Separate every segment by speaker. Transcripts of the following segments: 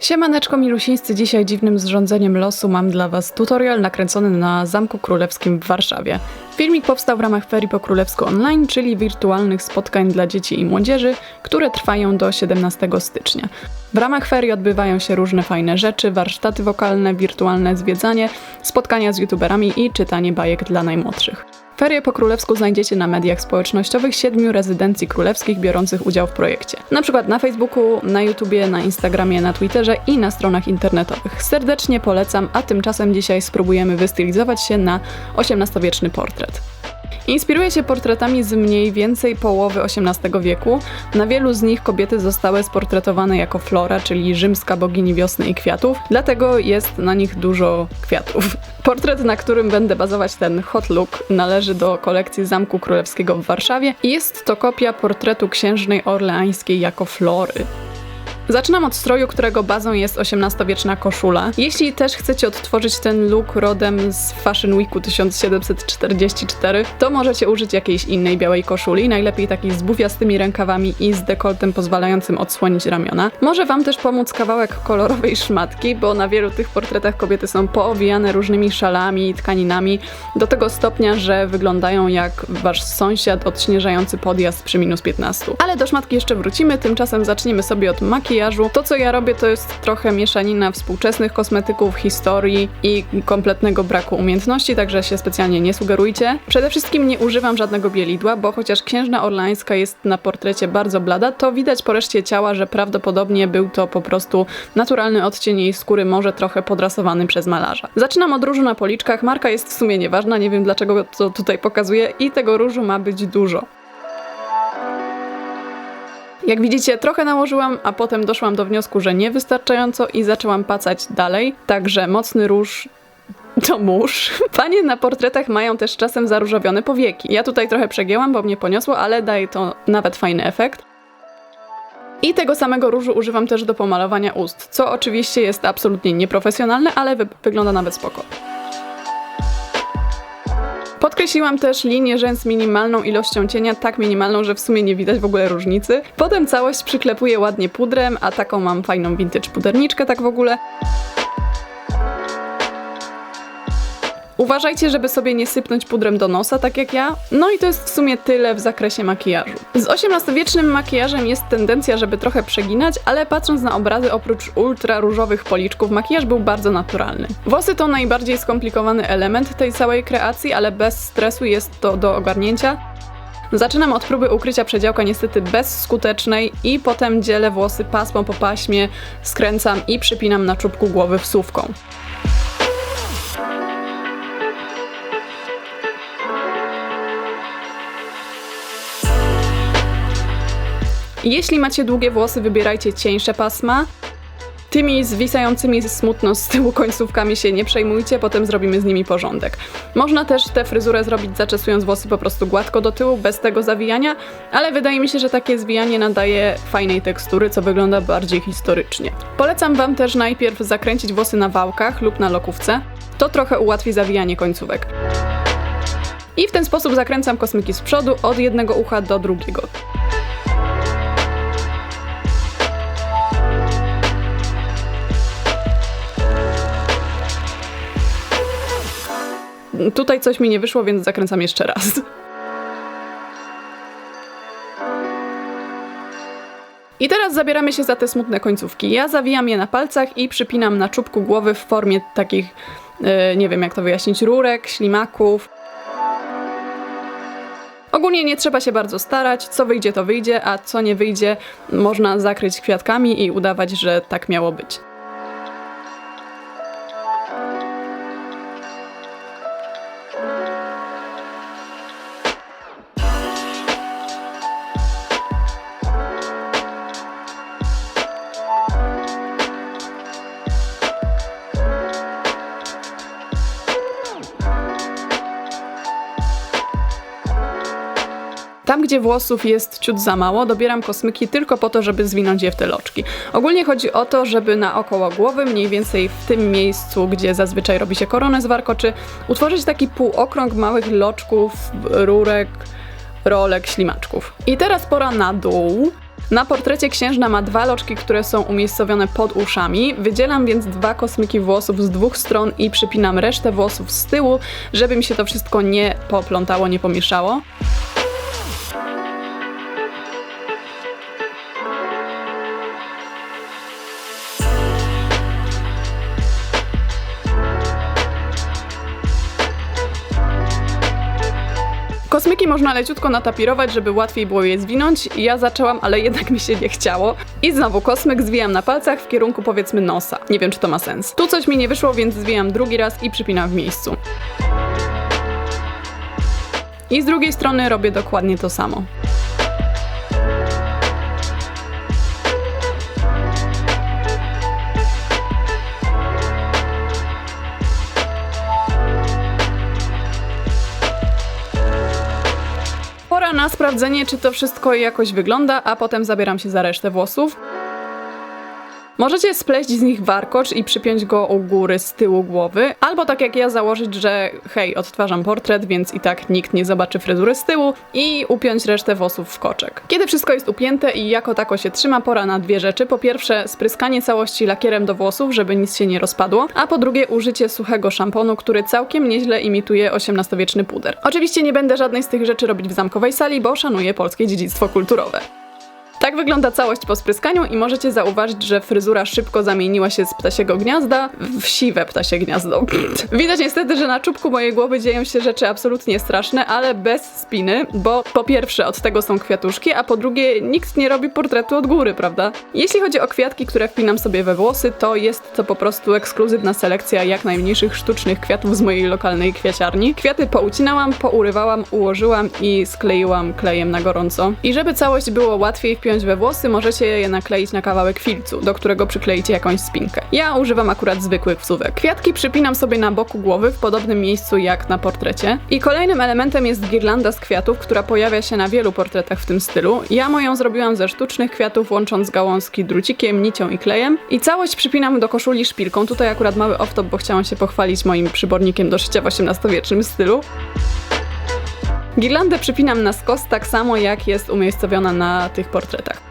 Speaker 1: Siemaneczko milusińscy, dzisiaj dziwnym zrządzeniem losu mam dla Was tutorial nakręcony na Zamku Królewskim w Warszawie. Filmik powstał w ramach Ferii po Królewsku Online, czyli wirtualnych spotkań dla dzieci i młodzieży, które trwają do 17 stycznia. W ramach ferii odbywają się różne fajne rzeczy, warsztaty wokalne, wirtualne zwiedzanie, spotkania z youtuberami i czytanie bajek dla najmłodszych. Ferie po królewsku znajdziecie na mediach społecznościowych 7 rezydencji królewskich biorących udział w projekcie. Na przykład na Facebooku, na YouTubie, na Instagramie, na Twitterze i na stronach internetowych. Serdecznie polecam, a tymczasem dzisiaj spróbujemy wystylizować się na XVIII-wieczny portret. Inspiruję się portretami z mniej więcej połowy XVIII wieku. Na wielu z nich kobiety zostały sportretowane jako Flora, czyli rzymska bogini wiosny i kwiatów, dlatego jest na nich dużo kwiatów. Portret, na którym będę bazować ten hot look, należy do kolekcji Zamku Królewskiego w Warszawie i jest to kopia portretu księżnej orleańskiej jako Flory. Zaczynam od stroju, którego bazą jest XVIII-wieczna koszula. Jeśli też chcecie odtworzyć ten look rodem z Fashion Weeku 1744, to możecie użyć jakiejś innej białej koszuli, najlepiej takiej z bufiastymi rękawami i z dekoltem pozwalającym odsłonić ramiona. Może Wam też pomóc kawałek kolorowej szmatki, bo na wielu tych portretach kobiety są poowijane różnymi szalami i tkaninami, do tego stopnia, że wyglądają jak Wasz sąsiad odśnieżający podjazd przy -15. Ale do szmatki jeszcze wrócimy, tymczasem zaczniemy sobie od makijażu. To, co ja robię, to jest trochę mieszanina współczesnych kosmetyków, historii i kompletnego braku umiejętności, także się specjalnie nie sugerujcie. Przede wszystkim nie używam żadnego bielidła, bo chociaż księżna orleańska jest na portrecie bardzo blada, to widać po reszcie ciała, że prawdopodobnie był to po prostu naturalny odcień jej skóry, może trochę podrasowany przez malarza. Zaczynam od różu na policzkach, marka jest w sumie nieważna, nie wiem dlaczego to tutaj pokazuję i tego różu ma być dużo. Jak widzicie, trochę nałożyłam, a potem doszłam do wniosku, że niewystarczająco i zaczęłam pacać dalej, także mocny róż to mórz. Panie na portretach mają też czasem zaróżowione powieki. Ja tutaj trochę przegięłam, bo mnie poniosło, ale daje to nawet fajny efekt. I tego samego różu używam też do pomalowania ust, co oczywiście jest absolutnie nieprofesjonalne, ale wygląda nawet spoko. Podkreśliłam też linię rzęs minimalną ilością cienia, tak minimalną, że w sumie nie widać w ogóle różnicy. Potem całość przyklepuję ładnie pudrem, a taką mam fajną vintage puderniczkę tak w ogóle. Uważajcie, żeby sobie nie sypnąć pudrem do nosa, tak jak ja. No i to jest w sumie tyle w zakresie makijażu. Z XVIII-wiecznym makijażem jest tendencja, żeby trochę przeginać, ale patrząc na obrazy, oprócz ultra różowych policzków, makijaż był bardzo naturalny. Włosy to najbardziej skomplikowany element tej całej kreacji, ale bez stresu jest to do ogarnięcia. Zaczynam od próby ukrycia przedziałka, niestety bezskutecznej, i potem dzielę włosy pasmo po paśmie, skręcam i przypinam na czubku głowy wsówką. Jeśli macie długie włosy, wybierajcie cieńsze pasma. Tymi zwisającymi smutno z tyłu końcówkami się nie przejmujcie, potem zrobimy z nimi porządek. Można też tę fryzurę zrobić zaczesując włosy po prostu gładko do tyłu, bez tego zawijania, ale wydaje mi się, że takie zwijanie nadaje fajnej tekstury, co wygląda bardziej historycznie. Polecam Wam też najpierw zakręcić włosy na wałkach lub na lokówce. To trochę ułatwi zawijanie końcówek. I w ten sposób zakręcam kosmyki z przodu od jednego ucha do drugiego. Tutaj coś mi nie wyszło, więc zakręcam jeszcze raz. I teraz zabieramy się za te smutne końcówki. Ja zawijam je na palcach i przypinam na czubku głowy w formie takich, nie wiem jak to wyjaśnić, rurek, ślimaków. Ogólnie nie trzeba się bardzo starać, co wyjdzie to wyjdzie, a co nie wyjdzie można zakryć kwiatkami i udawać, że tak miało być. Tam, gdzie włosów jest ciut za mało, dobieram kosmyki tylko po to, żeby zwinąć je w te loczki. Ogólnie chodzi o to, żeby naokoło głowy, mniej więcej w tym miejscu, gdzie zazwyczaj robi się koronę z warkoczy, utworzyć taki półokrąg małych loczków, rurek, rolek, ślimaczków. I teraz pora na dół. Na portrecie księżna ma 2 loczki, które są umiejscowione pod uszami. Wydzielam więc 2 kosmyki włosów z 2 stron i przypinam resztę włosów z tyłu, żeby mi się to wszystko nie poplątało, nie pomieszało. Kosmyki można leciutko natapirować, żeby łatwiej było je zwinąć. Ja zaczęłam, ale jednak mi się nie chciało. I znowu kosmyk zwijam na palcach w kierunku powiedzmy nosa. Nie wiem, czy to ma sens. Tu coś mi nie wyszło, więc zwijam drugi raz i przypinam w miejscu. I z drugiej strony robię dokładnie to samo. Pora na sprawdzenie, czy to wszystko jakoś wygląda, a potem zabieram się za resztę włosów. Możecie spleść z nich warkocz i przypiąć go u góry z tyłu głowy, albo tak jak ja założyć, że hej, odtwarzam portret, więc i tak nikt nie zobaczy fryzury z tyłu i upiąć resztę włosów w koczek. Kiedy wszystko jest upięte i jako tako się trzyma, pora na 2 rzeczy. Po pierwsze spryskanie całości lakierem do włosów, żeby nic się nie rozpadło, a po drugie użycie suchego szamponu, który całkiem nieźle imituje XVIII-wieczny puder. Oczywiście nie będę żadnej z tych rzeczy robić w zamkowej sali, bo szanuję polskie dziedzictwo kulturowe. Tak wygląda całość po spryskaniu i możecie zauważyć, że fryzura szybko zamieniła się z ptasiego gniazda w siwe ptasie gniazdo. Widać niestety, że na czubku mojej głowy dzieją się rzeczy absolutnie straszne, ale bez spiny, bo po pierwsze od tego są kwiatuszki, a po drugie nikt nie robi portretu od góry, prawda? Jeśli chodzi o kwiatki, które wpinam sobie we włosy, to jest to po prostu ekskluzywna selekcja jak najmniejszych sztucznych kwiatów z mojej lokalnej kwiaciarni. Kwiaty poucinałam, pourywałam, ułożyłam i skleiłam klejem na gorąco. I żeby całość było łatwiej wpiąć we włosy, możecie je nakleić na kawałek filcu, do którego przykleicie jakąś spinkę. Ja używam akurat zwykłych wsówek. Kwiatki przypinam sobie na boku głowy w podobnym miejscu jak na portrecie. I kolejnym elementem jest girlanda z kwiatów, która pojawia się na wielu portretach w tym stylu. Ja moją zrobiłam ze sztucznych kwiatów, łącząc gałązki drucikiem, nicią i klejem. I całość przypinam do koszuli szpilką. Tutaj akurat mały off-top, bo chciałam się pochwalić moim przybornikiem do szycia w XVIII-wiecznym stylu. Girlandę przypinam na skos tak samo jak jest umiejscowiona na tych portretach.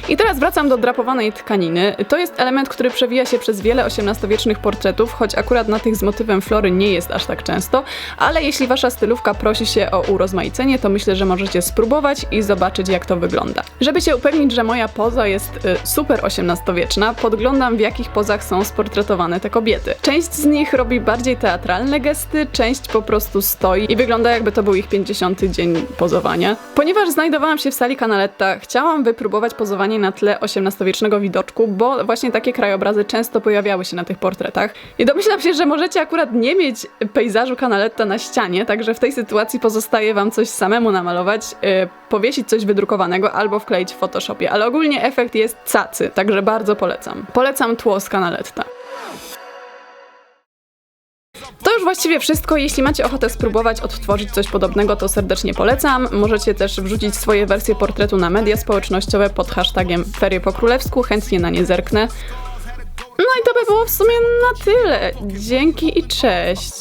Speaker 1: I teraz wracam do drapowanej tkaniny. To jest element, który przewija się przez wiele XVIII-wiecznych portretów, choć akurat na tych z motywem flory nie jest aż tak często, ale jeśli wasza stylówka prosi się o urozmaicenie, to myślę, że możecie spróbować i zobaczyć, jak to wygląda. Żeby się upewnić, że moja poza jest super XVIII-wieczna, podglądam, w jakich pozach są sportretowane te kobiety. Część z nich robi bardziej teatralne gesty, część po prostu stoi i wygląda, jakby to był ich 50. dzień pozowania. Ponieważ znajdowałam się w sali Canaletta, chciałam wypróbować pozowanie na tle XVIII-wiecznego widoczku, bo właśnie takie krajobrazy często pojawiały się na tych portretach. I domyślam się, że możecie akurat nie mieć pejzażu Canaletta na ścianie, także w tej sytuacji pozostaje wam coś samemu namalować, powiesić coś wydrukowanego albo wkleić w Photoshopie, ale ogólnie efekt jest cacy, także bardzo polecam. Polecam tło z Canaletta. To już właściwie wszystko. Jeśli macie ochotę spróbować odtworzyć coś podobnego, to serdecznie polecam. Możecie też wrzucić swoje wersje portretu na media społecznościowe pod hashtagiem Ferie po królewsku, chętnie na nie zerknę. No i to by było w sumie na tyle. Dzięki i cześć!